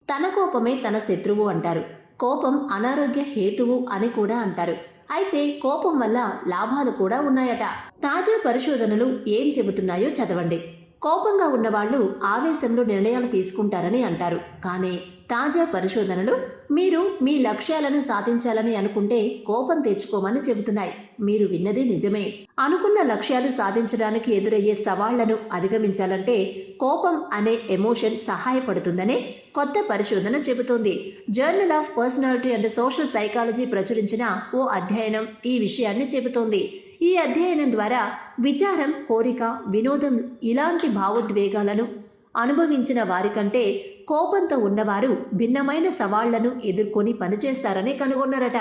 తన కోపమే తన శత్రువు అంటారు. కోపం అనారోగ్య హేతువు అని కూడా అంటారు. అయితే కోపం వల్ల లాభాలు కూడా ఉన్నాయట. తాజా పరిశోధనలు ఏం చెబుతున్నాయో చదవండి. కోపంగా ఉన్నవాళ్లు ఆవేశంలో నిర్ణయాలు తీసుకుంటారని అంటారు. కానీ తాజా పరిశోధనలు మీరు మీ లక్ష్యాలను సాధించాలని అనుకుంటే కోపం తెచ్చుకోమని చెబుతున్నాయి. మీరు విన్నది నిజమే. అనుకున్న లక్ష్యాలు సాధించడానికి ఎదురయ్యే సవాళ్లను అధిగమించాలంటే కోపం అనే ఎమోషన్ సహాయపడుతుందనే కొత్త పరిశోధన చెబుతోంది. Journal of personality and social psychology ప్రచురించిన ఓ అధ్యయనం ఈ విషయాన్ని చెబుతోంది. ఈ అధ్యయనం ద్వారా విచారం, కోరిక, వినోదం ఇలాంటి భావోద్వేగాలను అనుభవించిన వారికంటే కోపంతో ఉన్నవారు భిన్నమైన సవాళ్లను ఎదుర్కొని పనిచేస్తారని కనుగొన్నారట.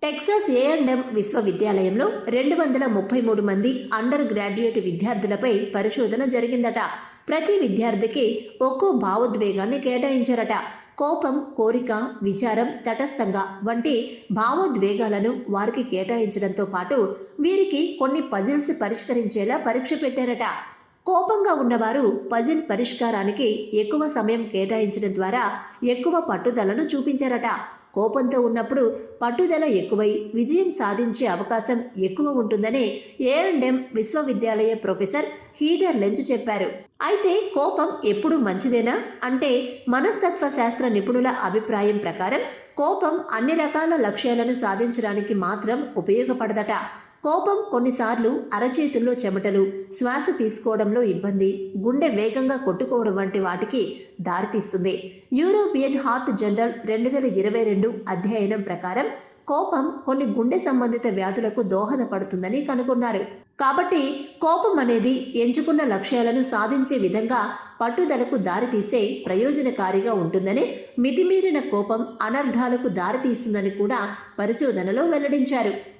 టెక్సాస్ A&M విశ్వవిద్యాలయంలో 233 మంది అండర్ గ్రాడ్యుయేట్ విద్యార్థులపై పరిశోధన జరిగిందట. ప్రతి విద్యార్థికి ఒక్కో భావోద్వేగాన్ని కేటాయించారట. కోపం, కోరిక, విచారం, తటస్థంగా వంటి భావోద్వేగాలను వారికి కేటాయించడంతో పాటు వీరికి కొన్ని పజిల్స్ పరిష్కరించేలా పరీక్ష పెట్టారట. కోపంగా ఉన్నవారు పజిల్ పరిష్కారానికి ఎక్కువ సమయం కేటాయించడం ద్వారా ఎక్కువ పట్టుదలను చూపించారట. కోపంతో ఉన్నప్పుడు పట్టుదల ఎక్కువై విజయం సాధించే అవకాశం ఎక్కువ ఉంటుందని A&M విశ్వవిద్యాలయ ప్రొఫెసర్ హీదర్ లెంచ్ చెప్పారు. అయితే కోపం ఎప్పుడు మంచిదేనా అంటే మనస్తత్వ శాస్త్ర నిపుణుల అభిప్రాయం ప్రకారం కోపం అన్ని రకాల లక్ష్యాలను సాధించడానికి మాత్రం ఉపయోగపడదట. కోపం కొన్నిసార్లు అరచేతుల్లో చెమటలు, శ్వాస తీసుకోవడంలో ఇబ్బంది, గుండె వేగంగా కొట్టుకోవడం వంటి వాటికి దారితీస్తుంది. యూరోపియన్ హార్ట్ జర్నల్ 2022 అధ్యయనం ప్రకారం కోపం కొన్ని గుండె సంబంధిత వ్యాధులకు దోహదపడుతుందని కనుగొన్నారు. కాబట్టి కోపం అనేది ఎంచుకున్న లక్ష్యాలను సాధించే విధంగా పట్టుదలకు దారితీస్తే ప్రయోజనకారిగా ఉంటుందని, మితిమీరిన కోపం అనర్థాలకు దారితీస్తుందని కూడా పరిశోధనలో వెల్లడించారు.